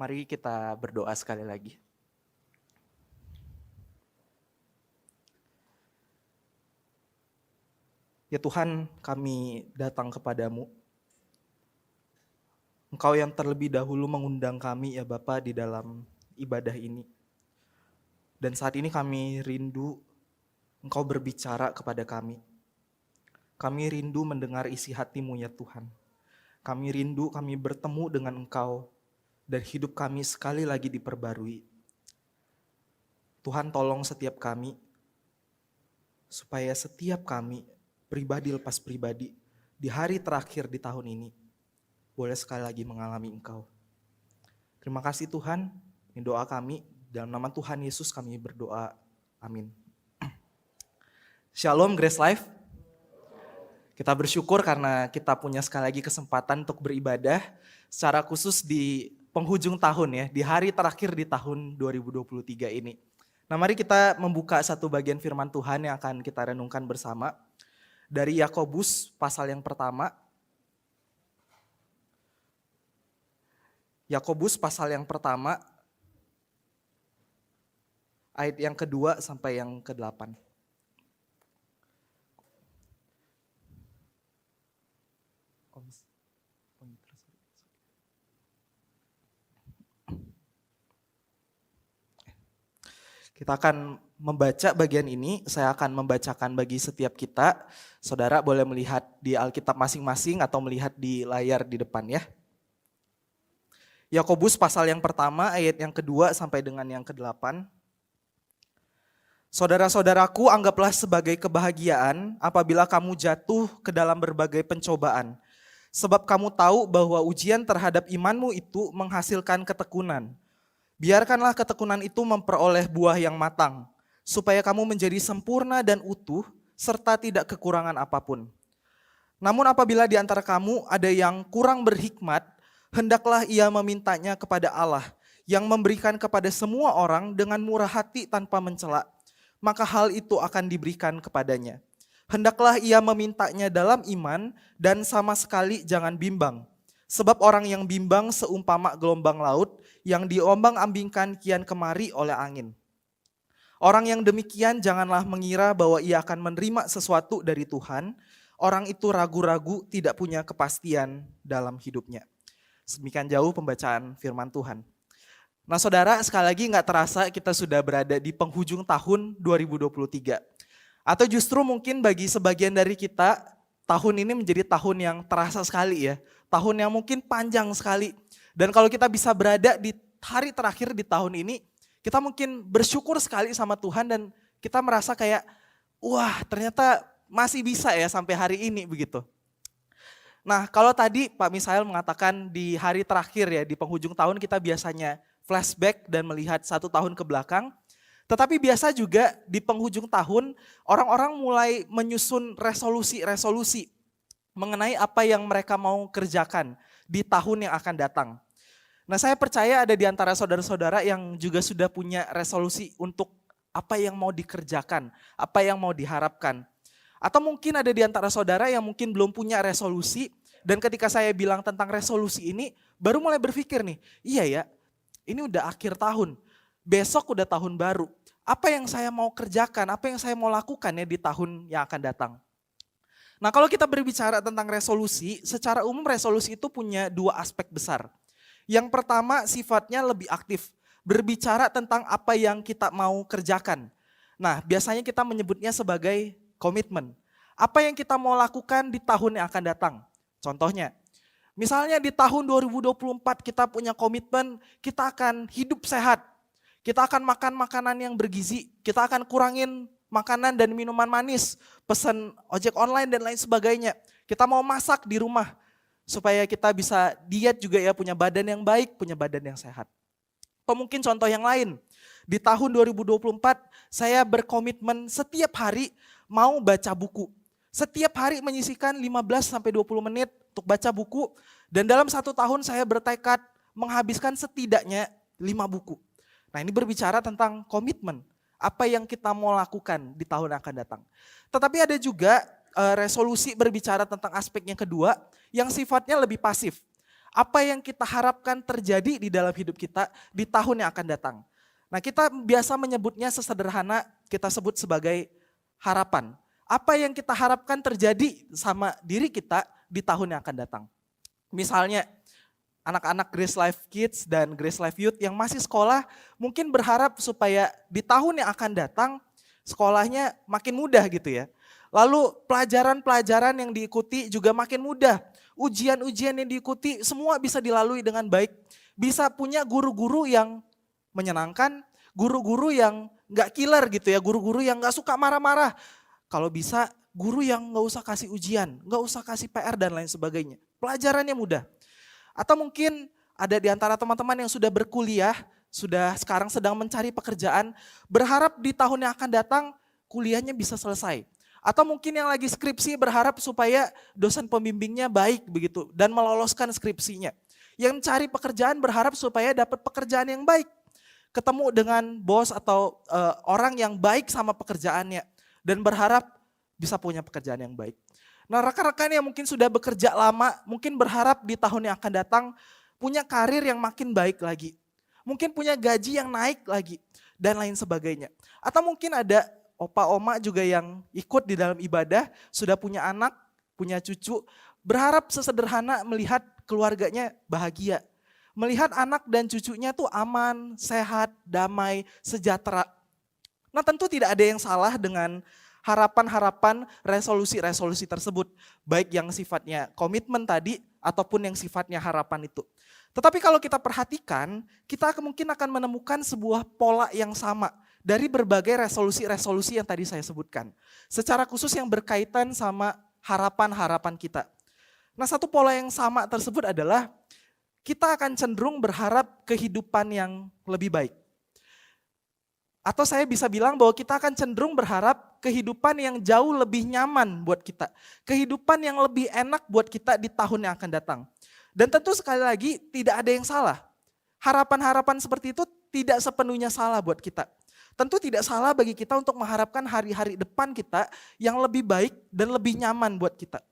Mari kita berdoa sekali lagi. Ya Tuhan, kami datang kepadamu. Engkau yang terlebih dahulu mengundang kami ya Bapa di dalam ibadah ini. Dan saat ini kami rindu Engkau berbicara kepada kami. Kami rindu mendengar isi hati-Mu ya Tuhan. Kami rindu kami bertemu dengan Engkau dan hidup kami sekali lagi diperbarui. Tuhan tolong setiap kami, supaya setiap kami pribadi lepas pribadi di hari terakhir di tahun ini boleh sekali lagi mengalami Engkau. Terima kasih Tuhan, ini doa kami, dalam nama Tuhan Yesus kami berdoa, amin. Shalom Grace Life. Kita bersyukur karena kita punya sekali lagi kesempatan untuk beribadah secara khusus di penghujung tahun ya, di hari terakhir di tahun 2023 ini. Nah mari kita membuka satu bagian firman Tuhan yang akan kita renungkan bersama. Dari Yakobus pasal yang pertama. Yakobus pasal yang pertama, ayat yang kedua sampai yang ke-8. Kita akan membaca bagian ini, saya akan membacakan bagi setiap kita. Saudara boleh melihat di Alkitab masing-masing atau melihat di layar di depan ya. Yakobus pasal yang pertama ayat yang kedua sampai dengan yang ke-8. Saudara-saudaraku, anggaplah sebagai kebahagiaan apabila kamu jatuh ke dalam berbagai pencobaan. Sebab kamu tahu bahwa ujian terhadap imanmu itu menghasilkan ketekunan. Biarkanlah ketekunan itu memperoleh buah yang matang, supaya kamu menjadi sempurna dan utuh, serta tidak kekurangan apapun. Namun apabila di antara kamu ada yang kurang berhikmat, hendaklah ia memintanya kepada Allah, yang memberikan kepada semua orang dengan murah hati tanpa mencela, maka hal itu akan diberikan kepadanya. Hendaklah ia memintanya dalam iman dan sama sekali jangan bimbang. Sebab orang yang bimbang seumpama gelombang laut yang diombang-ambingkan kian kemari oleh angin. Orang yang demikian janganlah mengira bahwa ia akan menerima sesuatu dari Tuhan. Orang itu ragu-ragu, tidak punya kepastian dalam hidupnya. Sedemikian jauh pembacaan firman Tuhan. Nah saudara, sekali lagi gak terasa kita sudah berada di penghujung tahun 2023. Atau justru mungkin bagi sebagian dari kita, tahun ini menjadi tahun yang terasa sekali ya. Tahun yang mungkin panjang sekali. Dan kalau kita bisa berada di hari terakhir di tahun ini, kita mungkin bersyukur sekali sama Tuhan dan kita merasa kayak, wah ternyata masih bisa ya sampai hari ini begitu. Nah kalau tadi Pak Misael mengatakan di hari terakhir ya, di penghujung tahun kita biasanya flashback dan melihat satu tahun ke belakang. Tetapi biasa juga di penghujung tahun orang-orang mulai menyusun resolusi-resolusi mengenai apa yang mereka mau kerjakan di tahun yang akan datang. Nah saya percaya ada di antara saudara-saudara yang juga sudah punya resolusi untuk apa yang mau dikerjakan, apa yang mau diharapkan. Atau mungkin ada di antara saudara yang mungkin belum punya resolusi dan ketika saya bilang tentang resolusi ini baru mulai berpikir nih, iya ya ini udah akhir tahun, besok udah tahun baru. Apa yang saya mau kerjakan, apa yang saya mau lakukan ya di tahun yang akan datang. Nah kalau kita berbicara tentang resolusi, secara umum resolusi itu punya dua aspek besar. Yang pertama sifatnya lebih aktif, berbicara tentang apa yang kita mau kerjakan. Nah biasanya kita menyebutnya sebagai komitmen. Apa yang kita mau lakukan di tahun yang akan datang. Contohnya, misalnya di tahun 2024 kita punya komitmen, kita akan hidup sehat. Kita akan makan makanan yang bergizi, kita akan kurangin makanan dan minuman manis, pesan ojek online dan lain sebagainya. Kita mau masak di rumah supaya kita bisa diet juga ya, punya badan yang baik, punya badan yang sehat. Atau mungkin contoh yang lain, di tahun 2024 saya berkomitmen setiap hari mau baca buku. Setiap hari menyisihkan 15-20 menit untuk baca buku dan dalam satu tahun saya bertekad menghabiskan setidaknya 5 buku. Nah ini berbicara tentang komitmen. Apa yang kita mau lakukan di tahun yang akan datang. Tetapi ada juga resolusi berbicara tentang aspek yang kedua yang sifatnya lebih pasif. Apa yang kita harapkan terjadi di dalam hidup kita di tahun yang akan datang. Nah, kita biasa menyebutnya sesederhana kita sebut sebagai harapan. Apa yang kita harapkan terjadi sama diri kita di tahun yang akan datang. Misalnya anak-anak Grace Life Kids dan Grace Life Youth yang masih sekolah mungkin berharap supaya di tahun yang akan datang sekolahnya makin mudah gitu ya. Lalu pelajaran-pelajaran yang diikuti juga makin mudah. Ujian-ujian yang diikuti semua bisa dilalui dengan baik. Bisa punya guru-guru yang menyenangkan, guru-guru yang gak killer gitu ya, guru-guru yang gak suka marah-marah. Kalau bisa guru yang gak usah kasih ujian, gak usah kasih PR dan lain sebagainya. Pelajarannya mudah. Atau mungkin ada di antara teman-teman yang sudah berkuliah, sudah sekarang sedang mencari pekerjaan, berharap di tahun yang akan datang kuliahnya bisa selesai. Atau mungkin yang lagi skripsi berharap supaya dosen pembimbingnya baik begitu dan meloloskan skripsinya. Yang cari pekerjaan berharap supaya dapat pekerjaan yang baik. Ketemu dengan bos atau orang yang baik sama pekerjaannya dan berharap bisa punya pekerjaan yang baik. Nah, rekan-rekan yang mungkin sudah bekerja lama, mungkin berharap di tahun yang akan datang punya karir yang makin baik lagi. Mungkin punya gaji yang naik lagi dan lain sebagainya. Atau mungkin ada opa oma juga yang ikut di dalam ibadah, sudah punya anak, punya cucu, berharap sesederhana melihat keluarganya bahagia. Melihat anak dan cucunya tuh aman, sehat, damai, sejahtera. Nah, tentu tidak ada yang salah dengan harapan-harapan, resolusi-resolusi tersebut. Baik yang sifatnya komitmen tadi ataupun yang sifatnya harapan itu. Tetapi kalau kita perhatikan, kita mungkin akan menemukan sebuah pola yang sama dari berbagai resolusi-resolusi yang tadi saya sebutkan. Secara khusus yang berkaitan sama harapan-harapan kita. Nah, satu pola yang sama tersebut adalah kita akan cenderung berharap kehidupan yang lebih baik. Atau saya bisa bilang bahwa kita akan cenderung berharap kehidupan yang jauh lebih nyaman buat kita. Kehidupan yang lebih enak buat kita di tahun yang akan datang. Dan tentu sekali lagi tidak ada yang salah. Harapan-harapan seperti itu tidak sepenuhnya salah buat kita. Tentu tidak salah bagi kita untuk mengharapkan hari-hari depan kita yang lebih baik dan lebih nyaman buat kita.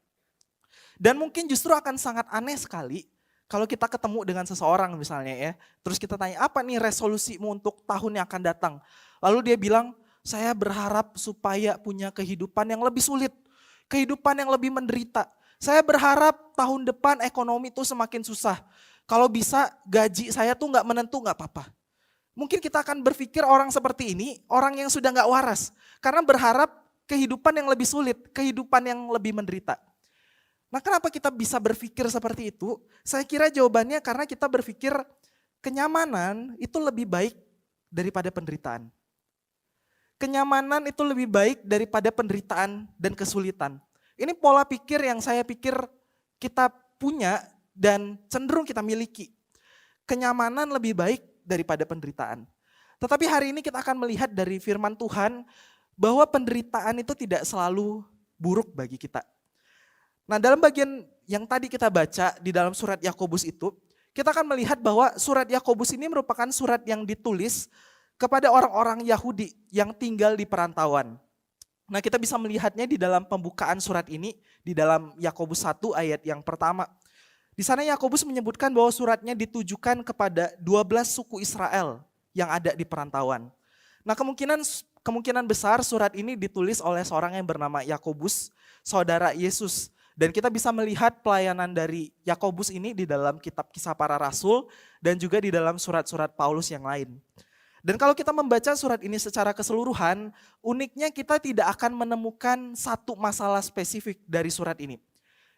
Dan mungkin justru akan sangat aneh sekali kalau kita ketemu dengan seseorang misalnya ya, terus kita tanya apa nih resolusimu untuk tahun yang akan datang. Lalu dia bilang, saya berharap supaya punya kehidupan yang lebih sulit, kehidupan yang lebih menderita. Saya berharap tahun depan ekonomi itu semakin susah. Kalau bisa gaji saya tuh gak menentu gak apa-apa. Mungkin kita akan berpikir orang seperti ini, orang yang sudah gak waras. Karena berharap kehidupan yang lebih sulit, kehidupan yang lebih menderita. Nah, kenapa kita bisa berpikir seperti itu? Saya kira jawabannya karena kita berpikir kenyamanan itu lebih baik daripada penderitaan. Kenyamanan itu lebih baik daripada penderitaan dan kesulitan. Ini pola pikir yang saya pikir kita punya dan cenderung kita miliki. Kenyamanan lebih baik daripada penderitaan. Tetapi hari ini kita akan melihat dari firman Tuhan bahwa penderitaan itu tidak selalu buruk bagi kita. Nah, dalam bagian yang tadi kita baca di dalam surat Yakobus itu, kita akan melihat bahwa surat Yakobus ini merupakan surat yang ditulis kepada orang-orang Yahudi yang tinggal di perantauan. Nah, kita bisa melihatnya di dalam pembukaan surat ini, di dalam Yakobus 1 ayat yang pertama. Di sana Yakobus menyebutkan bahwa suratnya ditujukan kepada 12 suku Israel yang ada di perantauan. Nah, kemungkinan besar surat ini ditulis oleh seorang yang bernama Yakobus, saudara Yesus. Dan kita bisa melihat pelayanan dari Yakobus ini di dalam kitab Kisah Para Rasul dan juga di dalam surat-surat Paulus yang lain. Dan kalau kita membaca surat ini secara keseluruhan, uniknya kita tidak akan menemukan satu masalah spesifik dari surat ini.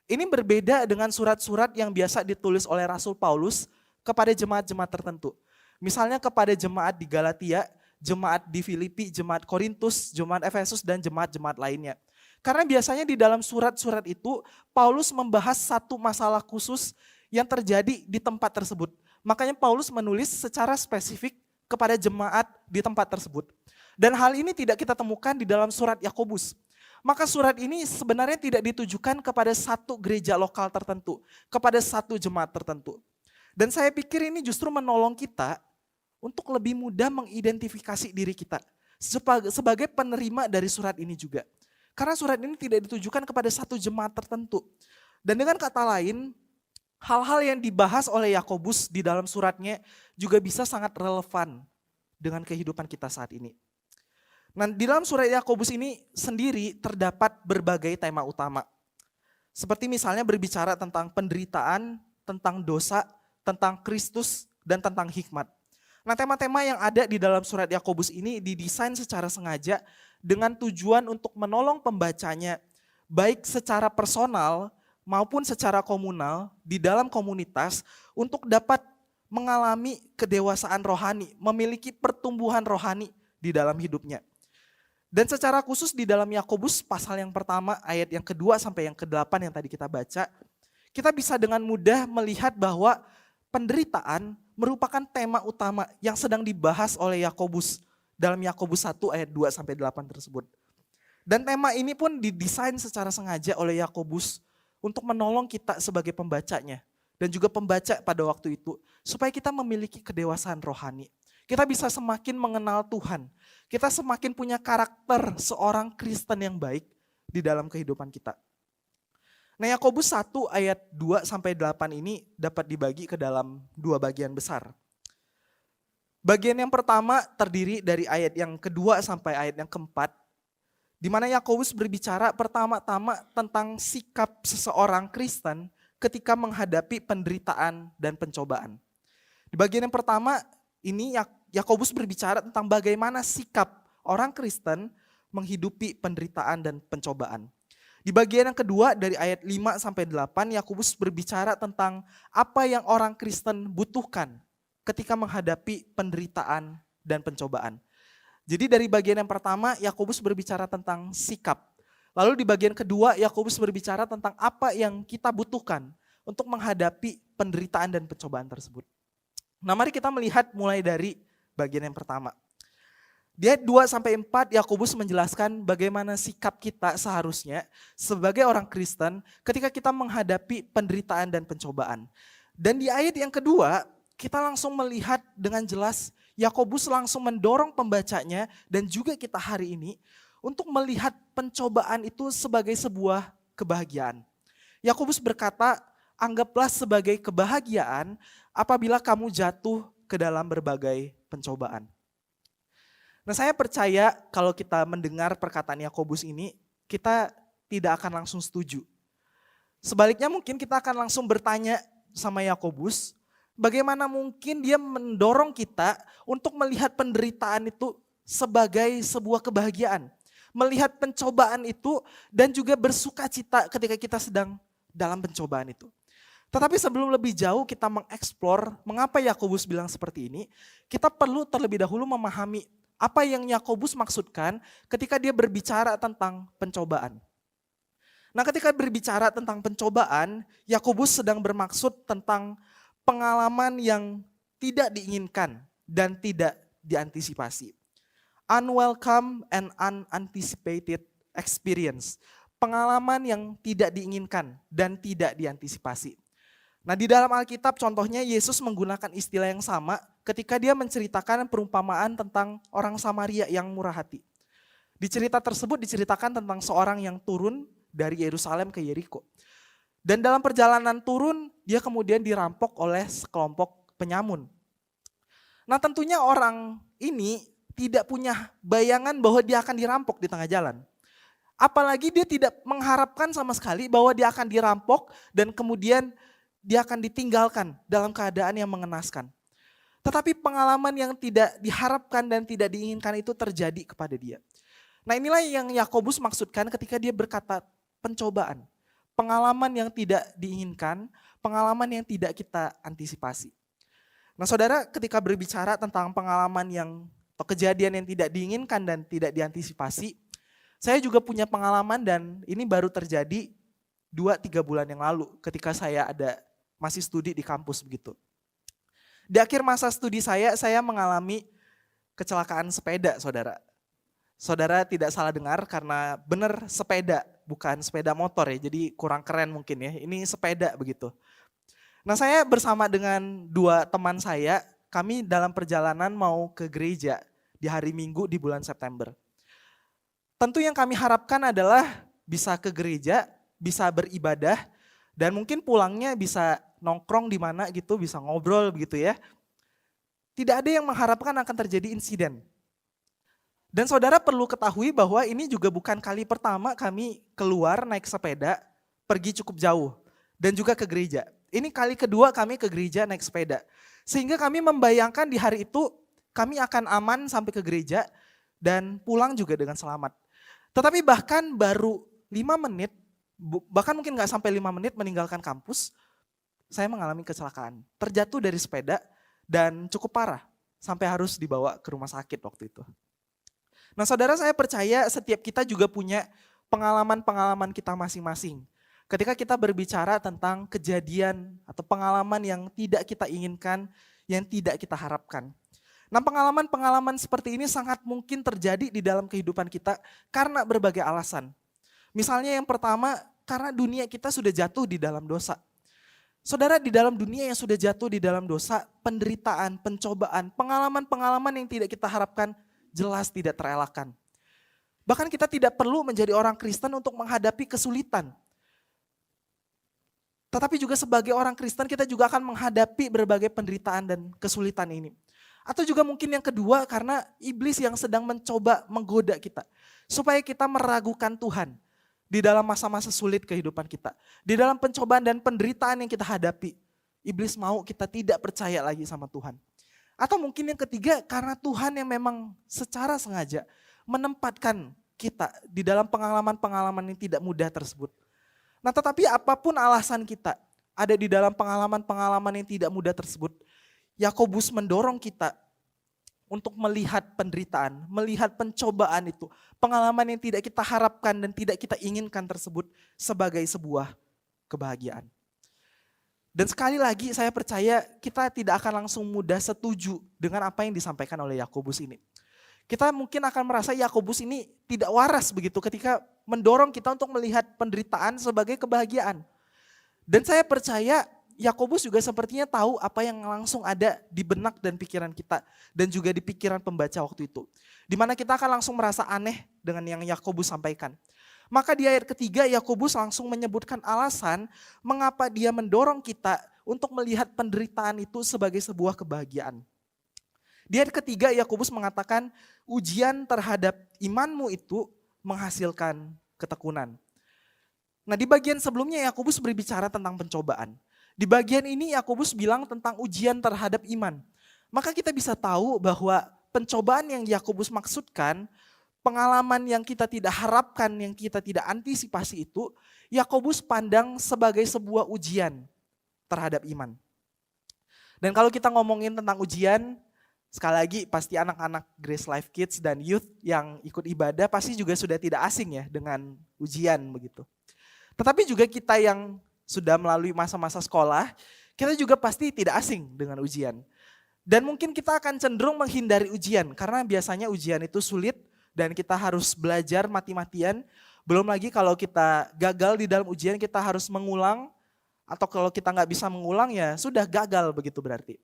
Ini berbeda dengan surat-surat yang biasa ditulis oleh Rasul Paulus kepada jemaat-jemaat tertentu. Misalnya kepada jemaat di Galatia, jemaat di Filipi, jemaat Korintus, jemaat Efesus, dan jemaat-jemaat lainnya. Karena biasanya di dalam surat-surat itu, Paulus membahas satu masalah khusus yang terjadi di tempat tersebut. Makanya Paulus menulis secara spesifik kepada jemaat di tempat tersebut. Dan hal ini tidak kita temukan di dalam surat Yakobus. Maka surat ini sebenarnya tidak ditujukan kepada satu gereja lokal tertentu, kepada satu jemaat tertentu. Dan saya pikir ini justru menolong kita untuk lebih mudah mengidentifikasi diri kita sebagai penerima dari surat ini juga. Karena surat ini tidak ditujukan kepada satu jemaat tertentu. Dan dengan kata lain, hal-hal yang dibahas oleh Yakobus di dalam suratnya juga bisa sangat relevan dengan kehidupan kita saat ini. Nah, di dalam surat Yakobus ini sendiri terdapat berbagai tema utama. Seperti misalnya berbicara tentang penderitaan, tentang dosa, tentang Kristus, dan tentang hikmat. Nah, tema-tema yang ada di dalam surat Yakobus ini didesain secara sengaja dengan tujuan untuk menolong pembacanya, baik secara personal maupun secara komunal di dalam komunitas untuk dapat mengalami kedewasaan rohani, memiliki pertumbuhan rohani di dalam hidupnya. Dan secara khusus di dalam Yakobus pasal yang pertama ayat yang kedua sampai yang ke-8 yang tadi kita baca, kita bisa dengan mudah melihat bahwa penderitaan merupakan tema utama yang sedang dibahas oleh Yakobus dalam Yakobus 1 ayat 2 sampai 8 tersebut. Dan tema ini pun didesain secara sengaja oleh Yakobus untuk menolong kita sebagai pembacanya dan juga pembaca pada waktu itu supaya kita memiliki kedewasaan rohani. Kita bisa semakin mengenal Tuhan. Kita semakin punya karakter seorang Kristen yang baik di dalam kehidupan kita. Nah, Yakobus 1 ayat 2 sampai 8 ini dapat dibagi ke dalam dua bagian besar. Bagian yang pertama terdiri dari ayat yang kedua sampai ayat yang keempat, di mana Yakobus berbicara pertama-tama tentang sikap seseorang Kristen ketika menghadapi penderitaan dan pencobaan. Di bagian yang pertama ini Yakobus berbicara tentang bagaimana sikap orang Kristen menghidupi penderitaan dan pencobaan. Di bagian yang kedua dari ayat 5 sampai 8 Yakobus berbicara tentang apa yang orang Kristen butuhkan ketika menghadapi penderitaan dan pencobaan. Jadi dari bagian yang pertama Yakobus berbicara tentang sikap. Lalu di bagian kedua Yakobus berbicara tentang apa yang kita butuhkan untuk menghadapi penderitaan dan pencobaan tersebut. Nah, mari kita melihat mulai dari bagian yang pertama. Di ayat 2 sampai 4 Yakobus menjelaskan bagaimana sikap kita seharusnya sebagai orang Kristen ketika kita menghadapi penderitaan dan pencobaan. Dan di ayat yang kedua kita langsung melihat dengan jelas Yakobus langsung mendorong pembacanya dan juga kita hari ini untuk melihat pencobaan itu sebagai sebuah kebahagiaan. Yakobus berkata, anggaplah sebagai kebahagiaan apabila kamu jatuh ke dalam berbagai pencobaan. Nah, saya percaya kalau kita mendengar perkataan Yakobus ini, kita tidak akan langsung setuju. Sebaliknya mungkin kita akan langsung bertanya sama Yakobus, bagaimana mungkin dia mendorong kita untuk melihat penderitaan itu sebagai sebuah kebahagiaan. Melihat pencobaan itu dan juga bersuka cita ketika kita sedang dalam pencobaan itu. Tetapi sebelum lebih jauh kita mengeksplor mengapa Yakobus bilang seperti ini, kita perlu terlebih dahulu memahami apa yang Yakobus maksudkan ketika dia berbicara tentang pencobaan. Nah, ketika berbicara tentang pencobaan, Yakobus sedang bermaksud tentang pengalaman yang tidak diinginkan dan tidak diantisipasi. Unwelcome and unanticipated experience. Pengalaman yang tidak diinginkan dan tidak diantisipasi. Nah, di dalam Alkitab contohnya Yesus menggunakan istilah yang sama ketika dia menceritakan perumpamaan tentang orang Samaria yang murah hati. Di cerita tersebut diceritakan tentang seorang yang turun dari Yerusalem ke Yeriko. Dan dalam perjalanan turun dia kemudian dirampok oleh sekelompok penyamun. Nah, tentunya orang ini tidak punya bayangan bahwa dia akan dirampok di tengah jalan. Apalagi dia tidak mengharapkan sama sekali bahwa dia akan dirampok dan kemudian dia akan ditinggalkan dalam keadaan yang mengenaskan. Tetapi pengalaman yang tidak diharapkan dan tidak diinginkan itu terjadi kepada dia. Nah, inilah yang Yakobus maksudkan ketika dia berkata pencobaan. Pengalaman yang tidak diinginkan, pengalaman yang tidak kita antisipasi. Nah, saudara, ketika berbicara tentang pengalaman yang atau kejadian yang tidak diinginkan dan tidak diantisipasi, saya juga punya pengalaman dan ini baru terjadi 2-3 bulan yang lalu ketika saya masih studi di kampus begitu. Di akhir masa studi saya mengalami kecelakaan sepeda, saudara. Saudara tidak salah dengar karena benar sepeda, bukan sepeda motor ya, jadi kurang keren mungkin ya, ini sepeda begitu. Nah, saya bersama dengan 2 teman saya, kami dalam perjalanan mau ke gereja di hari Minggu di bulan September. Tentu yang kami harapkan adalah bisa ke gereja, bisa beribadah, dan mungkin pulangnya bisa nongkrong di mana gitu, bisa ngobrol begitu ya. Tidak ada yang mengharapkan akan terjadi insiden. Dan saudara perlu ketahui bahwa ini juga bukan kali pertama kami keluar naik sepeda, pergi cukup jauh, dan juga ke gereja. Ini kali kedua kami ke gereja naik sepeda. Sehingga kami membayangkan di hari itu kami akan aman sampai ke gereja dan pulang juga dengan selamat. Tetapi bahkan baru 5 menit, bahkan mungkin gak sampai 5 menit meninggalkan kampus, saya mengalami kecelakaan. Terjatuh dari sepeda dan cukup parah, sampai harus dibawa ke rumah sakit waktu itu. Nah saudara, saya percaya setiap kita juga punya pengalaman-pengalaman kita masing-masing. Ketika kita berbicara tentang kejadian atau pengalaman yang tidak kita inginkan, yang tidak kita harapkan. Nah pengalaman-pengalaman seperti ini sangat mungkin terjadi di dalam kehidupan kita karena berbagai alasan. Misalnya yang pertama, karena dunia kita sudah jatuh di dalam dosa. Saudara, di dalam dunia yang sudah jatuh di dalam dosa, penderitaan, pencobaan, pengalaman-pengalaman yang tidak kita harapkan jelas tidak terelakkan. Bahkan kita tidak perlu menjadi orang Kristen untuk menghadapi kesulitan. Tetapi juga sebagai orang Kristen kita juga akan menghadapi berbagai penderitaan dan kesulitan ini. Atau juga mungkin yang kedua karena iblis yang sedang mencoba menggoda kita. Supaya kita meragukan Tuhan di dalam masa-masa sulit kehidupan kita. Di dalam pencobaan dan penderitaan yang kita hadapi. Iblis mau kita tidak percaya lagi sama Tuhan. Atau mungkin yang ketiga karena Tuhan yang memang secara sengaja menempatkan kita di dalam pengalaman-pengalaman yang tidak mudah tersebut. Nah tetapi apapun alasan kita ada di dalam pengalaman-pengalaman yang tidak mudah tersebut, Yakobus mendorong kita untuk melihat penderitaan, melihat pencobaan itu, pengalaman yang tidak kita harapkan dan tidak kita inginkan tersebut sebagai sebuah kebahagiaan. Dan sekali lagi saya percaya kita tidak akan langsung mudah setuju dengan apa yang disampaikan oleh Yakobus ini. Kita mungkin akan merasa Yakobus ini tidak waras begitu ketika mendorong kita untuk melihat penderitaan sebagai kebahagiaan. Dan saya percaya Yakobus juga sepertinya tahu apa yang langsung ada di benak dan pikiran kita dan juga di pikiran pembaca waktu itu. Di mana kita akan langsung merasa aneh dengan yang Yakobus sampaikan. Maka di ayat ketiga Yakobus langsung menyebutkan alasan mengapa dia mendorong kita untuk melihat penderitaan itu sebagai sebuah kebahagiaan. Di ayat ketiga Yakobus mengatakan ujian terhadap imanmu itu menghasilkan ketekunan. Nah di bagian sebelumnya Yakobus berbicara tentang pencobaan. Di bagian ini Yakobus bilang tentang ujian terhadap iman. Maka kita bisa tahu bahwa pencobaan yang Yakobus maksudkan, pengalaman yang kita tidak harapkan, yang kita tidak antisipasi itu, Yakobus pandang sebagai sebuah ujian terhadap iman. Dan kalau kita ngomongin tentang ujian, sekali lagi pasti anak-anak Grace Life Kids dan youth yang ikut ibadah pasti juga sudah tidak asing ya dengan ujian begitu. Tetapi juga kita yang sudah melalui masa-masa sekolah, kita juga pasti tidak asing dengan ujian. Dan mungkin kita akan cenderung menghindari ujian karena biasanya ujian itu sulit dan kita harus belajar mati-matian. Belum lagi kalau kita gagal di dalam ujian kita harus mengulang, atau kalau kita nggak bisa mengulang ya sudah gagal begitu berarti.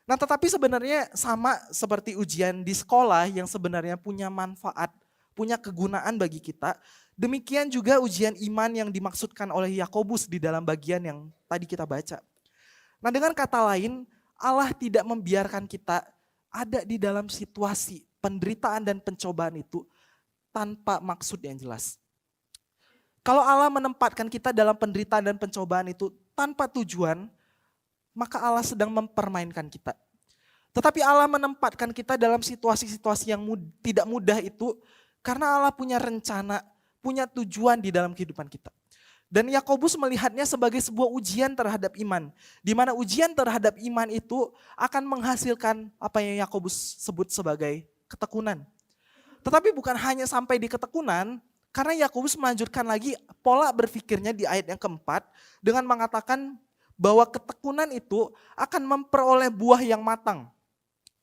Nah tetapi sebenarnya sama seperti ujian di sekolah yang sebenarnya punya manfaat, punya kegunaan bagi kita. Demikian juga ujian iman yang dimaksudkan oleh Yakobus di dalam bagian yang tadi kita baca. Nah dengan kata lain, Allah tidak membiarkan kita ada di dalam situasi penderitaan dan pencobaan itu tanpa maksud yang jelas. Kalau Allah menempatkan kita dalam penderitaan dan pencobaan itu tanpa tujuan, maka Allah sedang mempermainkan kita. Tetapi Allah menempatkan kita dalam situasi-situasi yang tidak mudah itu karena Allah punya rencana, punya tujuan di dalam kehidupan kita. Dan Yakobus melihatnya sebagai sebuah ujian terhadap iman. Di mana ujian terhadap iman itu akan menghasilkan apa yang Yakobus sebut sebagai ketekunan. Tetapi bukan hanya sampai di ketekunan, karena Yakobus melanjutkan lagi pola berpikirnya di ayat yang keempat dengan mengatakan bahwa ketekunan itu akan memperoleh buah yang matang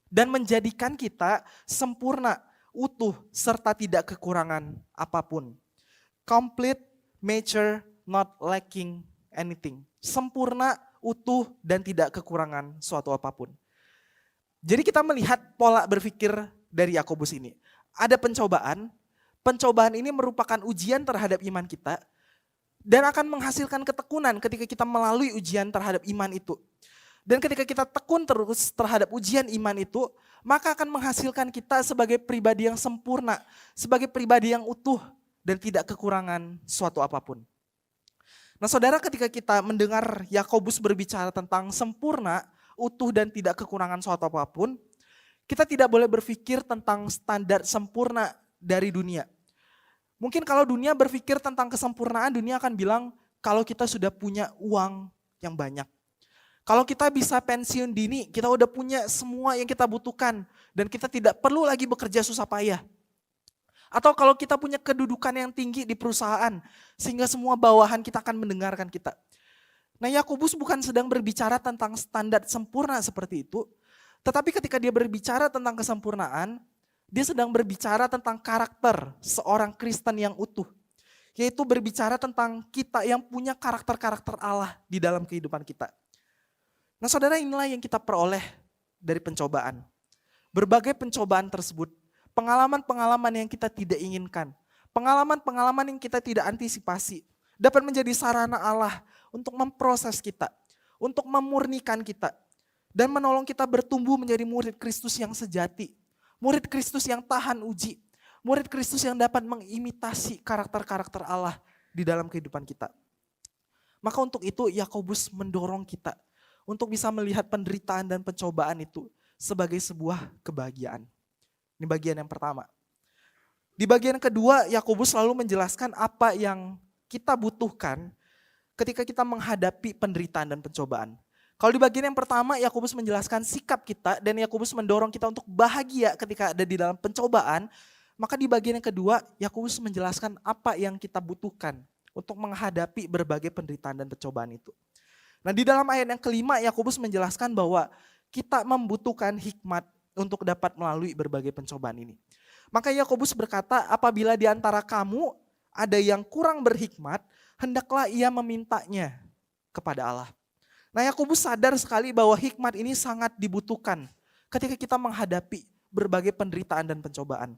dan menjadikan kita sempurna, utuh, serta tidak kekurangan apapun. Complete, mature, not lacking anything. Sempurna, utuh, dan tidak kekurangan suatu apapun. Jadi kita melihat pola berpikir dari Yakobus ini. Ada pencobaan, pencobaan ini merupakan ujian terhadap iman kita. Dan akan menghasilkan ketekunan ketika kita melalui ujian terhadap iman itu. Dan ketika kita tekun terus terhadap ujian iman itu, maka akan menghasilkan kita sebagai pribadi yang sempurna, sebagai pribadi yang utuh dan tidak kekurangan suatu apapun. Nah saudara, ketika kita mendengar Yakobus berbicara tentang sempurna, utuh dan tidak kekurangan suatu apapun, kita tidak boleh berpikir tentang standar sempurna dari dunia. Mungkin kalau dunia berpikir tentang kesempurnaan, dunia akan bilang kalau kita sudah punya uang yang banyak. Kalau kita bisa pensiun dini, kita udah punya semua yang kita butuhkan dan kita tidak perlu lagi bekerja susah payah. Atau kalau kita punya kedudukan yang tinggi di perusahaan sehingga semua bawahan kita akan mendengarkan kita. Nah, Yakobus bukan sedang berbicara tentang standar sempurna seperti itu, tetapi ketika dia berbicara tentang kesempurnaan, dia sedang berbicara tentang karakter seorang Kristen yang utuh. Yaitu berbicara tentang kita yang punya karakter-karakter Allah di dalam kehidupan kita. Nah saudara, inilah yang kita peroleh dari pencobaan. Berbagai pencobaan tersebut, pengalaman-pengalaman yang kita tidak inginkan, pengalaman-pengalaman yang kita tidak antisipasi, dapat menjadi sarana Allah untuk memproses kita, untuk memurnikan kita, dan menolong kita bertumbuh menjadi murid Kristus yang sejati, murid Kristus yang tahan uji, murid Kristus yang dapat mengimitasi karakter-karakter Allah di dalam kehidupan kita. Maka untuk itu Yakobus mendorong kita untuk bisa melihat penderitaan dan pencobaan itu sebagai sebuah kebahagiaan. Ini bagian yang pertama. Di bagian kedua, Yakobus selalu menjelaskan apa yang kita butuhkan ketika kita menghadapi penderitaan dan pencobaan. Kalau di bagian yang pertama, Yakobus menjelaskan sikap kita dan Yakobus mendorong kita untuk bahagia ketika ada di dalam pencobaan. Maka di bagian yang kedua, Yakobus menjelaskan apa yang kita butuhkan untuk menghadapi berbagai penderitaan dan pencobaan itu. Nah di dalam ayat yang kelima, Yakobus menjelaskan bahwa kita membutuhkan hikmat untuk dapat melalui berbagai pencobaan ini. Maka Yakobus berkata, apabila di antara kamu ada yang kurang berhikmat, hendaklah ia memintanya kepada Allah. Nah Yakobus sadar sekali bahwa hikmat ini sangat dibutuhkan ketika kita menghadapi berbagai penderitaan dan pencobaan.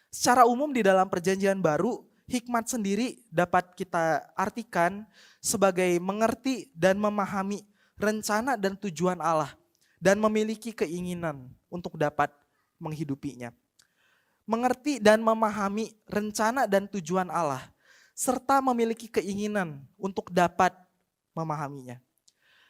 Secara umum di dalam perjanjian baru, hikmat sendiri dapat kita artikan sebagai mengerti dan memahami rencana dan tujuan Allah dan memiliki keinginan untuk dapat menghidupinya. Mengerti dan memahami rencana dan tujuan Allah serta memiliki keinginan untuk dapat memahaminya.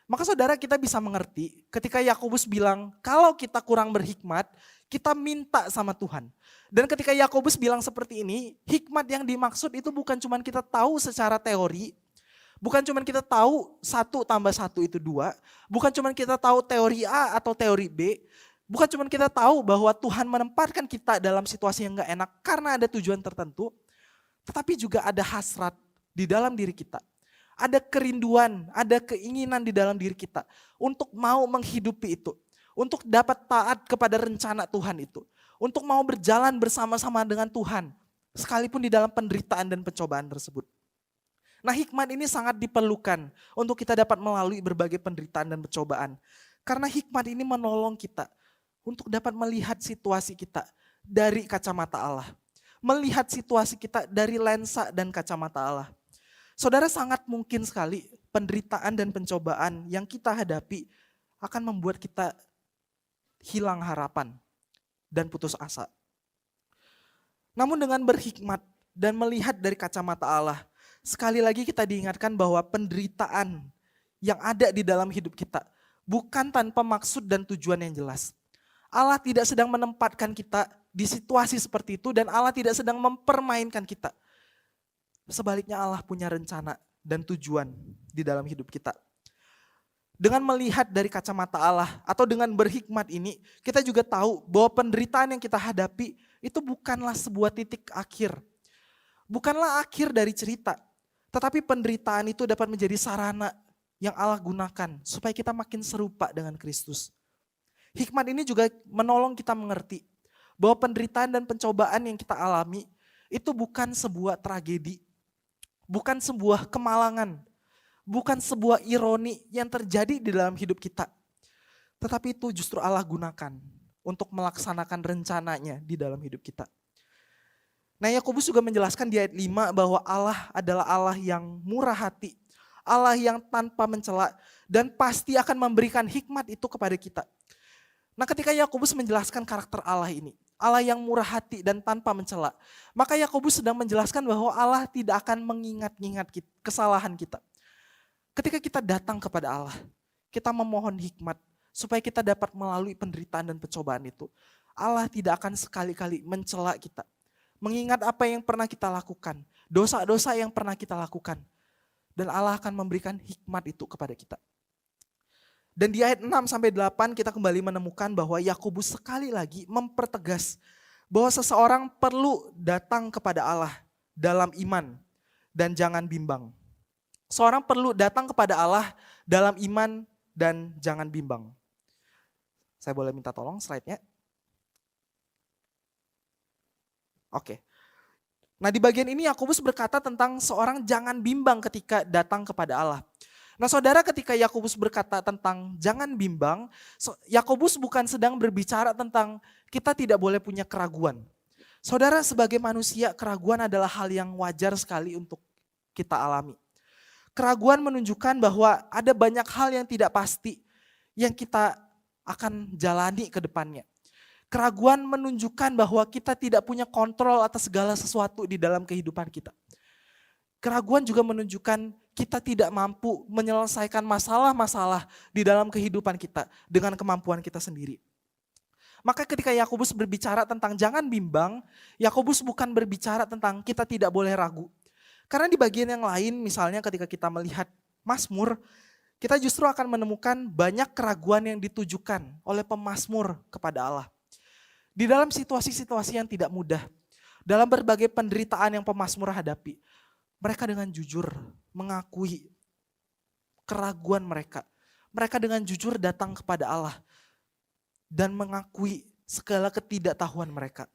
Maka saudara, kita bisa mengerti ketika Yakobus bilang kalau kita kurang berhikmat, kita minta sama Tuhan. Dan ketika Yakobus bilang seperti ini, hikmat yang dimaksud itu bukan cuma kita tahu secara teori, bukan cuma kita tahu 1 tambah 1 itu 2, bukan cuma kita tahu teori A atau teori B, bukan cuma kita tahu bahwa Tuhan menempatkan kita dalam situasi yang gak enak karena ada tujuan tertentu, tetapi juga ada hasrat di dalam diri kita. Ada kerinduan, ada keinginan di dalam diri kita untuk mau menghidupi itu. Untuk dapat taat kepada rencana Tuhan itu. Untuk mau berjalan bersama-sama dengan Tuhan. Sekalipun di dalam penderitaan dan pencobaan tersebut. Nah hikmat ini sangat diperlukan untuk kita dapat melalui berbagai penderitaan dan pencobaan. Karena hikmat ini menolong kita untuk dapat melihat situasi kita dari kacamata Allah. Melihat situasi kita dari lensa dan kacamata Allah. Saudara, sangat mungkin sekali penderitaan dan pencobaan yang kita hadapi akan membuat kita hilang harapan dan putus asa. Namun dengan berhikmat dan melihat dari kacamata Allah, sekali lagi kita diingatkan bahwa penderitaan yang ada di dalam hidup kita bukan tanpa maksud dan tujuan yang jelas. Allah tidak sedang menempatkan kita di situasi seperti itu dan Allah tidak sedang mempermainkan kita. Sebaliknya Allah punya rencana dan tujuan di dalam hidup kita. Dengan melihat dari kacamata Allah atau dengan berhikmat ini, kita juga tahu bahwa penderitaan yang kita hadapi itu bukanlah sebuah titik akhir. Bukanlah akhir dari cerita, tetapi penderitaan itu dapat menjadi sarana yang Allah gunakan supaya kita makin serupa dengan Kristus. Hikmat ini juga menolong kita mengerti bahwa penderitaan dan pencobaan yang kita alami itu bukan sebuah tragedi. Bukan sebuah kemalangan, bukan sebuah ironi yang terjadi di dalam hidup kita. Tetapi itu justru Allah gunakan untuk melaksanakan rencananya di dalam hidup kita. Nah, Yakobus juga menjelaskan di ayat 5 bahwa Allah adalah Allah yang murah hati, Allah yang tanpa mencela, dan pasti akan memberikan hikmat itu kepada kita. Nah, ketika Yakobus menjelaskan karakter Allah ini, Allah yang murah hati dan tanpa mencela, maka Yakobus sedang menjelaskan bahwa Allah tidak akan mengingat-ingat kesalahan kita. Ketika kita datang kepada Allah, kita memohon hikmat supaya kita dapat melalui penderitaan dan pencobaan itu. Allah tidak akan sekali-kali mencela kita. Mengingat apa yang pernah kita lakukan, dosa-dosa yang pernah kita lakukan. Dan Allah akan memberikan hikmat itu kepada kita. Dan di ayat 6-8 kita kembali menemukan bahwa Yakobus sekali lagi mempertegas bahwa seseorang perlu datang kepada Allah dalam iman dan jangan bimbang. Seorang perlu datang kepada Allah dalam iman dan jangan bimbang. Saya boleh minta tolong slide-nya? Oke. Nah, di bagian ini Yakobus berkata tentang seorang jangan bimbang ketika datang kepada Allah. Nah, saudara, ketika Yakobus berkata tentang jangan bimbang, Yakobus bukan sedang berbicara tentang kita tidak boleh punya keraguan. Saudara, sebagai manusia, keraguan adalah hal yang wajar sekali untuk kita alami. Keraguan menunjukkan bahwa ada banyak hal yang tidak pasti yang kita akan jalani ke depannya. Keraguan menunjukkan bahwa kita tidak punya kontrol atas segala sesuatu di dalam kehidupan kita. Keraguan juga menunjukkan kita tidak mampu menyelesaikan masalah-masalah di dalam kehidupan kita dengan kemampuan kita sendiri. Maka ketika Yakobus berbicara tentang jangan bimbang, Yakobus bukan berbicara tentang kita tidak boleh ragu. Karena di bagian yang lain, misalnya ketika kita melihat Mazmur, kita justru akan menemukan banyak keraguan yang ditujukan oleh pemazmur kepada Allah. Di dalam situasi-situasi yang tidak mudah, dalam berbagai penderitaan yang pemazmur hadapi, mereka dengan jujur mengakui keraguan mereka. Mereka dengan jujur datang kepada Allah dan mengakui segala ketidaktahuan mereka.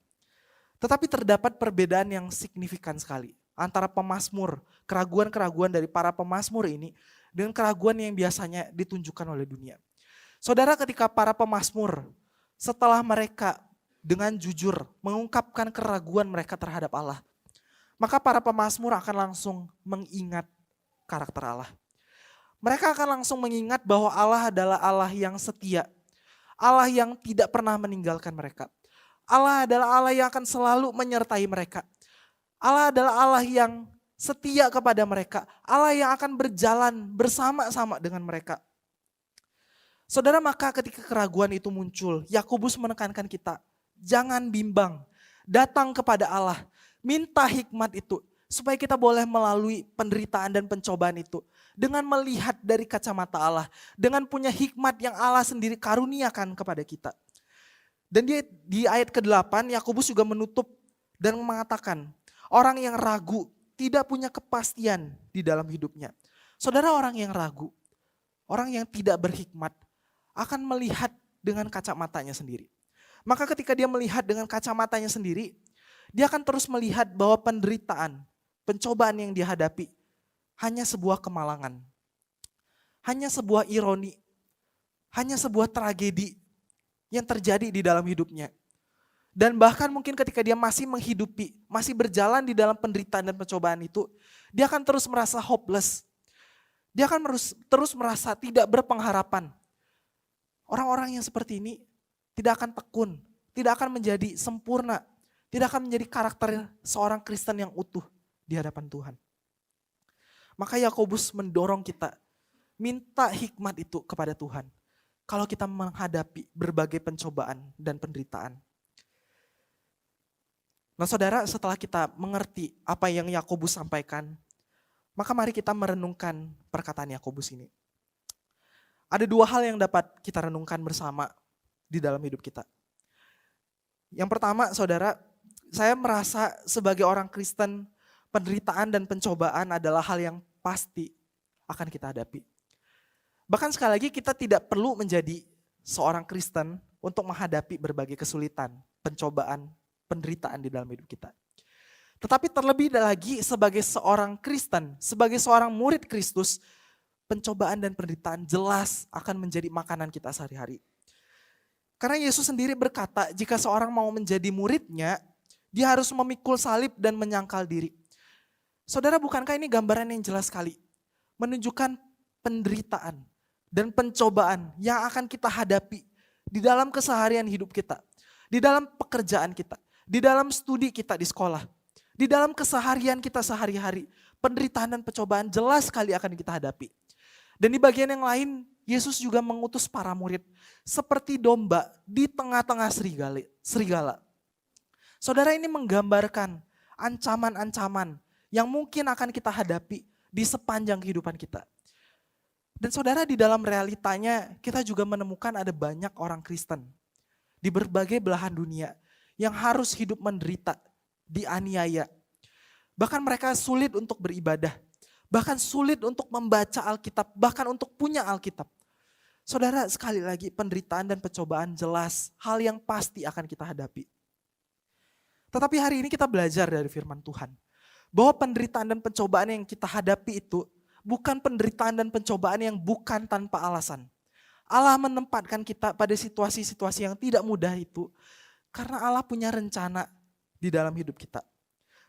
Tetapi terdapat perbedaan yang signifikan sekali antara pemazmur, keraguan-keraguan dari para pemazmur ini dengan keraguan yang biasanya ditunjukkan oleh dunia. Saudara, ketika para pemazmur setelah mereka dengan jujur mengungkapkan keraguan mereka terhadap Allah, maka para pemazmur akan langsung mengingat karakter Allah. Mereka akan langsung mengingat bahwa Allah adalah Allah yang setia, Allah yang tidak pernah meninggalkan mereka. Allah adalah Allah yang akan selalu menyertai mereka. Allah adalah Allah yang setia kepada mereka, Allah yang akan berjalan bersama-sama dengan mereka. Saudara, maka ketika keraguan itu muncul, Yakobus menekankan kita, jangan bimbang, datang kepada Allah, minta hikmat itu, supaya kita boleh melalui penderitaan dan pencobaan itu, dengan melihat dari kacamata Allah, dengan punya hikmat yang Allah sendiri karuniakan kepada kita. Dan di ayat ke-8, Yakobus juga menutup dan mengatakan, orang yang ragu tidak punya kepastian di dalam hidupnya. Saudara, orang yang ragu, orang yang tidak berhikmat, akan melihat dengan kacamatanya sendiri. Maka ketika dia melihat dengan kacamatanya sendiri, dia akan terus melihat bahwa penderitaan, pencobaan yang dihadapi hanya sebuah kemalangan. Hanya sebuah ironi, hanya sebuah tragedi yang terjadi di dalam hidupnya. Dan bahkan mungkin ketika dia masih menghidupi, masih berjalan di dalam penderitaan dan pencobaan itu, dia akan terus merasa hopeless. Dia akan terus merasa tidak berpengharapan. Orang-orang yang seperti ini tidak akan tekun, tidak akan menjadi sempurna, tidak akan menjadi karakter seorang Kristen yang utuh di hadapan Tuhan. Maka Yakobus mendorong kita, minta hikmat itu kepada Tuhan. Kalau kita menghadapi berbagai pencobaan dan penderitaan. Nah saudara, setelah kita mengerti apa yang Yakobus sampaikan, maka mari kita merenungkan perkataan Yakobus ini. Ada dua hal yang dapat kita renungkan bersama di dalam hidup kita. Yang pertama, saudara, saya merasa sebagai orang Kristen, penderitaan dan pencobaan adalah hal yang pasti akan kita hadapi. Bahkan sekali lagi kita tidak perlu menjadi seorang Kristen untuk menghadapi berbagai kesulitan, pencobaan, penderitaan di dalam hidup kita. Tetapi terlebih lagi sebagai seorang Kristen, sebagai seorang murid Kristus, pencobaan dan penderitaan jelas akan menjadi makanan kita sehari-hari. Karena Yesus sendiri berkata, jika seorang mau menjadi muridnya, Dia harus memikul salib dan menyangkal diri. Saudara, bukankah ini gambaran yang jelas sekali? Menunjukkan penderitaan dan pencobaan yang akan kita hadapi di dalam keseharian hidup kita, di dalam pekerjaan kita, di dalam studi kita di sekolah, di dalam keseharian kita sehari-hari. Penderitaan dan pencobaan jelas sekali akan kita hadapi. Dan di bagian yang lain, Yesus juga mengutus para murid seperti domba di tengah-tengah serigala. Saudara, ini menggambarkan ancaman-ancaman yang mungkin akan kita hadapi di sepanjang kehidupan kita. Dan saudara, di dalam realitanya kita juga menemukan ada banyak orang Kristen di berbagai belahan dunia yang harus hidup menderita, dianiaya. Bahkan mereka sulit untuk beribadah, bahkan sulit untuk membaca Alkitab, bahkan untuk punya Alkitab. Saudara, sekali lagi penderitaan dan pencobaan jelas hal yang pasti akan kita hadapi. Tetapi hari ini kita belajar dari firman Tuhan bahwa penderitaan dan pencobaan yang kita hadapi itu bukan penderitaan dan pencobaan yang bukan tanpa alasan. Allah menempatkan kita pada situasi-situasi yang tidak mudah itu karena Allah punya rencana di dalam hidup kita.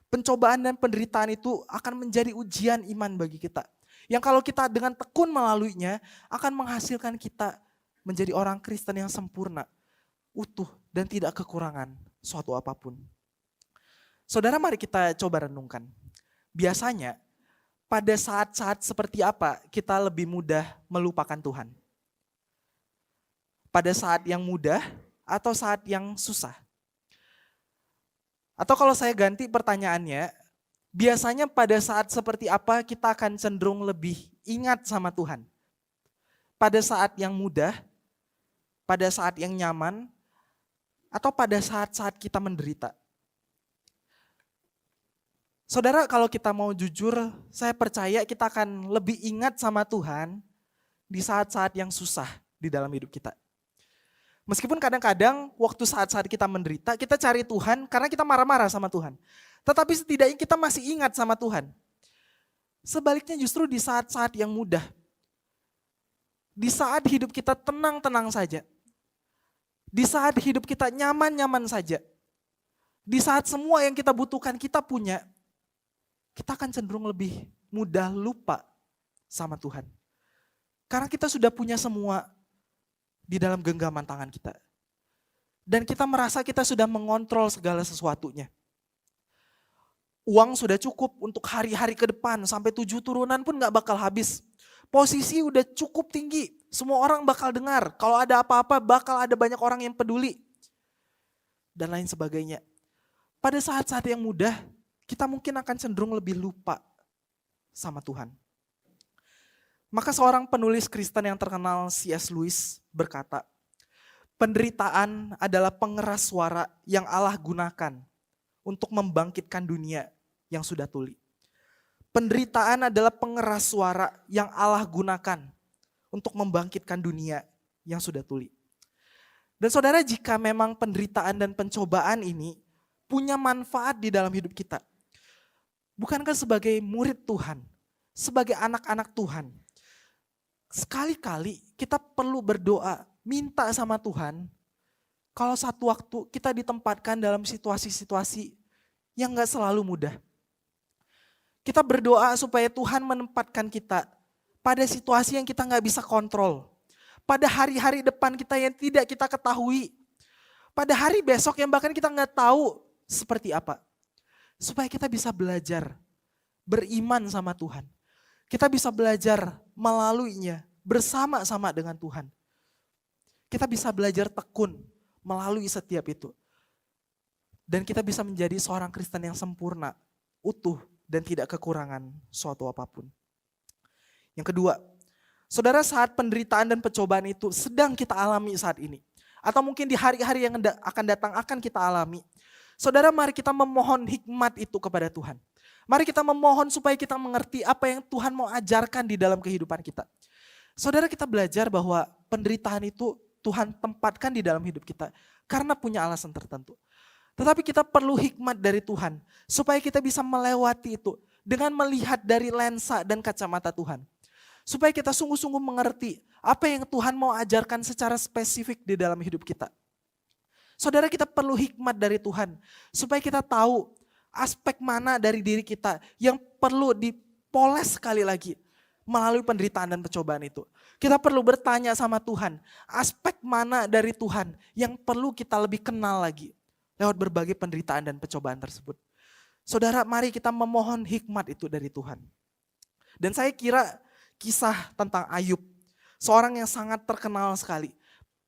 Pencobaan dan penderitaan itu akan menjadi ujian iman bagi kita. Yang kalau kita dengan tekun melaluinya akan menghasilkan kita menjadi orang Kristen yang sempurna, utuh dan tidak kekurangan suatu apapun. Saudara, mari kita coba renungkan. Biasanya pada saat-saat seperti apa kita lebih mudah melupakan Tuhan? Pada saat yang mudah atau saat yang susah? Atau kalau saya ganti pertanyaannya, biasanya pada saat seperti apa kita akan cenderung lebih ingat sama Tuhan? Pada saat yang mudah, pada saat yang nyaman, atau pada saat-saat kita menderita? Saudara, kalau kita mau jujur, saya percaya kita akan lebih ingat sama Tuhan di saat-saat yang susah di dalam hidup kita. Meskipun kadang-kadang waktu saat-saat kita menderita, kita cari Tuhan karena kita marah-marah sama Tuhan. Tetapi setidaknya kita masih ingat sama Tuhan. Sebaliknya justru di saat-saat yang mudah, di saat hidup kita tenang-tenang saja, di saat hidup kita nyaman-nyaman saja, di saat semua yang kita butuhkan kita punya, kita akan cenderung lebih mudah lupa sama Tuhan. Karena kita sudah punya semua di dalam genggaman tangan kita. Dan kita merasa kita sudah mengontrol segala sesuatunya. Uang sudah cukup untuk hari-hari ke depan, sampai 7 turunan pun gak bakal habis. Posisi udah cukup tinggi, semua orang bakal dengar. Kalau ada apa-apa bakal ada banyak orang yang peduli. Dan lain sebagainya. Pada saat-saat yang mudah, kita mungkin akan cenderung lebih lupa sama Tuhan. Maka seorang penulis Kristen yang terkenal C.S. Lewis berkata, penderitaan adalah pengeras suara yang Allah gunakan untuk membangkitkan dunia yang sudah tuli. Penderitaan adalah pengeras suara yang Allah gunakan untuk membangkitkan dunia yang sudah tuli. Dan saudara, jika memang penderitaan dan pencobaan ini punya manfaat di dalam hidup kita, bukankah sebagai murid Tuhan, sebagai anak-anak Tuhan, sekali-kali kita perlu berdoa, minta sama Tuhan, kalau satu waktu kita ditempatkan dalam situasi-situasi yang gak selalu mudah. Kita berdoa supaya Tuhan menempatkan kita pada situasi yang kita gak bisa kontrol. Pada hari-hari depan kita yang tidak kita ketahui. Pada hari besok yang bahkan kita gak tahu seperti apa. Supaya kita bisa belajar beriman sama Tuhan. Kita bisa belajar melaluinya bersama-sama dengan Tuhan. Kita bisa belajar tekun melalui setiap itu. Dan kita bisa menjadi seorang Kristen yang sempurna, utuh, dan tidak kekurangan suatu apapun. Yang kedua, saudara, saat penderitaan dan pencobaan itu sedang kita alami saat ini. Atau mungkin di hari-hari yang akan datang akan kita alami. Saudara, mari kita memohon hikmat itu kepada Tuhan. Mari kita memohon supaya kita mengerti apa yang Tuhan mau ajarkan di dalam kehidupan kita. Saudara, kita belajar bahwa penderitaan itu Tuhan tempatkan di dalam hidup kita karena punya alasan tertentu. Tetapi kita perlu hikmat dari Tuhan supaya kita bisa melewati itu dengan melihat dari lensa dan kacamata Tuhan. Supaya kita sungguh-sungguh mengerti apa yang Tuhan mau ajarkan secara spesifik di dalam hidup kita. Saudara, kita perlu hikmat dari Tuhan supaya kita tahu aspek mana dari diri kita yang perlu dipoles sekali lagi melalui penderitaan dan pencobaan itu. Kita perlu bertanya sama Tuhan, aspek mana dari Tuhan yang perlu kita lebih kenal lagi lewat berbagai penderitaan dan pencobaan tersebut. Saudara, mari kita memohon hikmat itu dari Tuhan. Dan saya kira kisah tentang Ayub, seorang yang sangat terkenal sekali,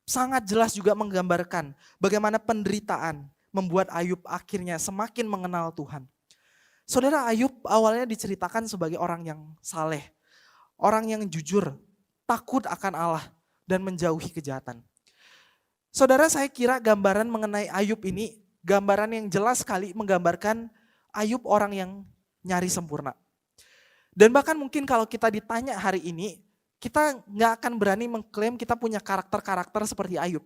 sangat jelas juga menggambarkan bagaimana penderitaan membuat Ayub akhirnya semakin mengenal Tuhan. Saudara, Ayub awalnya diceritakan sebagai orang yang saleh, orang yang jujur, takut akan Allah, dan menjauhi kejahatan. Saudara, saya kira gambaran mengenai Ayub ini, gambaran yang jelas sekali menggambarkan Ayub orang yang nyari sempurna. Dan bahkan mungkin kalau kita ditanya hari ini, kita nggak akan berani mengklaim kita punya karakter-karakter seperti Ayub.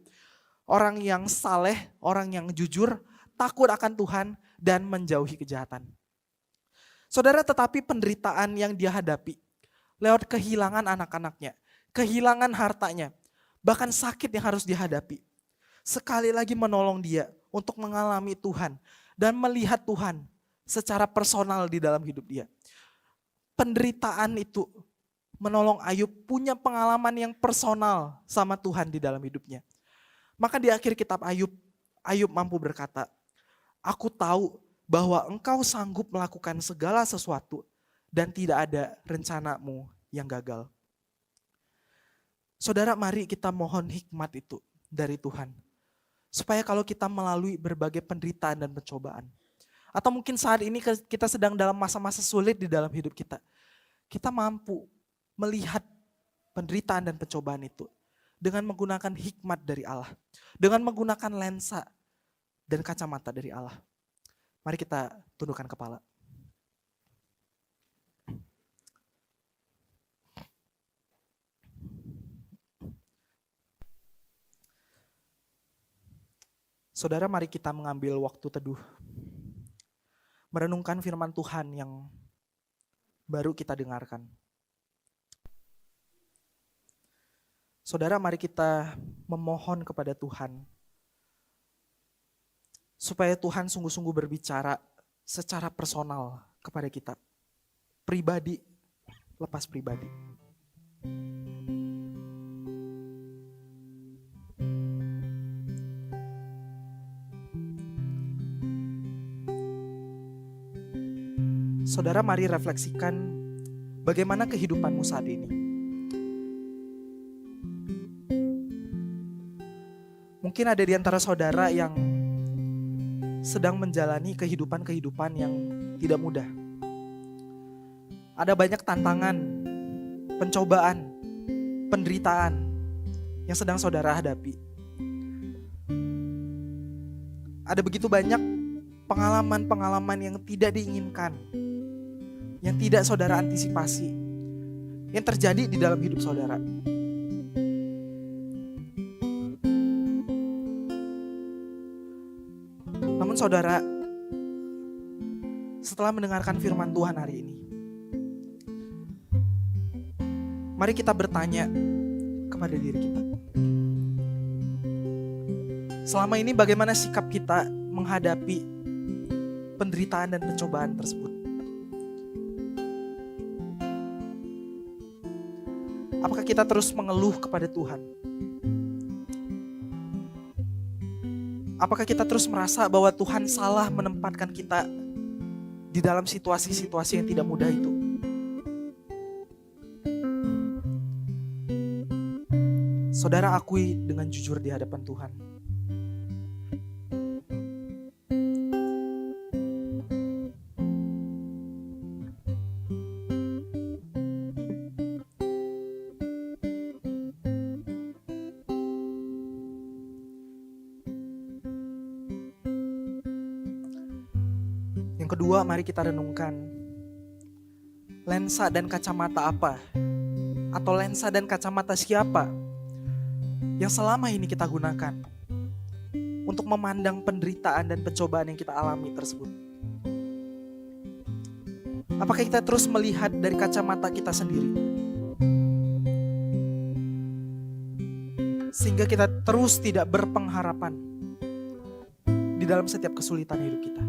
Orang yang saleh, orang yang jujur, takut akan Tuhan, dan menjauhi kejahatan. Saudara, tetapi penderitaan yang dia hadapi, lewat kehilangan anak-anaknya, kehilangan hartanya, bahkan sakit yang harus dihadapi, sekali lagi menolong dia untuk mengalami Tuhan, dan melihat Tuhan secara personal di dalam hidup dia. Penderitaan itu menolong Ayub punya pengalaman yang personal sama Tuhan di dalam hidupnya. Maka di akhir kitab Ayub, Ayub mampu berkata, "Aku tahu bahwa Engkau sanggup melakukan segala sesuatu dan tidak ada rencanamu yang gagal." Saudara, mari kita mohon hikmat itu dari Tuhan. Supaya kalau kita melalui berbagai penderitaan dan pencobaan, atau mungkin saat ini kita sedang dalam masa-masa sulit di dalam hidup kita, kita mampu melihat penderitaan dan pencobaan itu dengan menggunakan hikmat dari Allah, dengan menggunakan lensa dan kacamata dari Allah. Mari kita tundukkan kepala. Saudara, mari kita mengambil waktu teduh, merenungkan firman Tuhan yang baru kita dengarkan. Saudara, mari kita memohon kepada Tuhan supaya Tuhan sungguh-sungguh berbicara secara personal kepada kita, pribadi lepas pribadi. Saudara, mari refleksikan bagaimana kehidupanmu saat ini. Mungkin ada di antara saudara yang sedang menjalani kehidupan-kehidupan yang tidak mudah. Ada banyak tantangan, pencobaan, penderitaan yang sedang saudara hadapi. Ada begitu banyak pengalaman-pengalaman yang tidak diinginkan, yang tidak saudara antisipasi, yang terjadi di dalam hidup saudara. Namun saudara, setelah mendengarkan firman Tuhan hari ini, mari kita bertanya kepada diri kita. Selama ini bagaimana sikap kita menghadapi penderitaan dan pencobaan tersebut? Apakah kita terus mengeluh kepada Tuhan? Apakah kita terus merasa bahwa Tuhan salah menempatkan kita di dalam situasi-situasi yang tidak mudah itu? Saudara, akui dengan jujur di hadapan Tuhan. Yang kedua, mari kita renungkan lensa dan kacamata apa, atau lensa dan kacamata siapa yang selama ini kita gunakan untuk memandang penderitaan dan pencobaan yang kita alami tersebut. Apakah kita terus melihat dari kacamata kita sendiri, sehingga kita terus tidak berpengharapan di dalam setiap kesulitan hidup kita.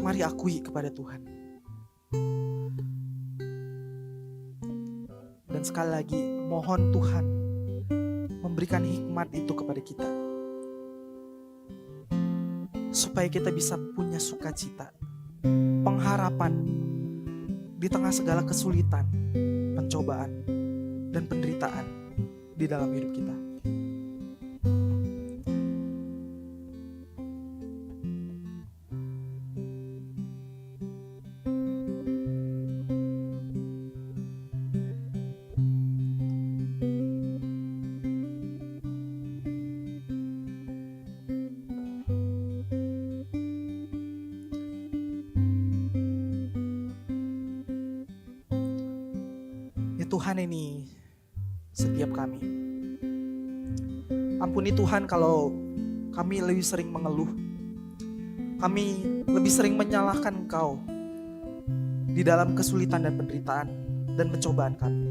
Mari akui kepada Tuhan. Dan sekali lagi, mohon Tuhan memberikan hikmat itu kepada kita, supaya kita bisa punya sukacita, pengharapan di tengah segala kesulitan, pencobaan, dan penderitaan di dalam hidup kita. Tuhan ini setiap kami. Ampuni Tuhan kalau kami lebih sering mengeluh. Kami lebih sering menyalahkan Engkau di dalam kesulitan dan penderitaan dan pencobaan kami.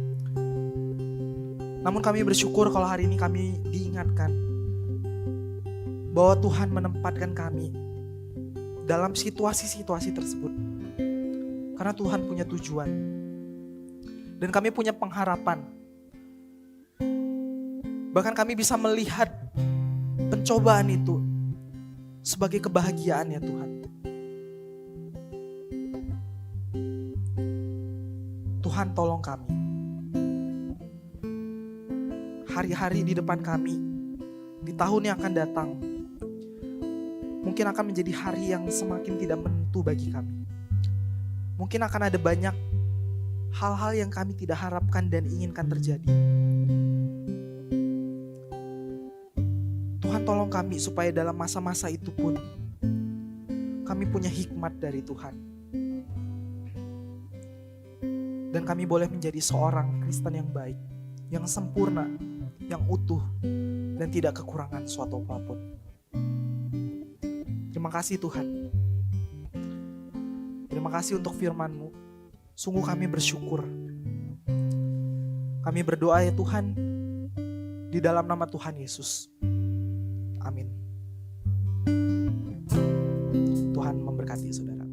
Namun kami bersyukur kalau hari ini kami diingatkan bahwa Tuhan menempatkan kami dalam situasi-situasi tersebut. Karena Tuhan punya tujuan. Dan kami punya pengharapan. Bahkan kami bisa melihat pencobaan itu sebagai kebahagiaan ya Tuhan. Tuhan tolong kami. Hari-hari di depan kami, di tahun yang akan datang, mungkin akan menjadi hari yang semakin tidak menentu bagi kami. Mungkin akan ada banyak hal-hal yang kami tidak harapkan dan inginkan terjadi. Tuhan tolong kami supaya dalam masa-masa itu pun kami punya hikmat dari Tuhan. Dan kami boleh menjadi seorang Kristen yang baik, yang sempurna, yang utuh, dan tidak kekurangan suatu apapun. Terima kasih Tuhan. Terima kasih untuk firman-Mu. Sungguh kami bersyukur. Kami berdoa ya Tuhan, di dalam nama Tuhan Yesus. Amin. Tuhan memberkati saudara.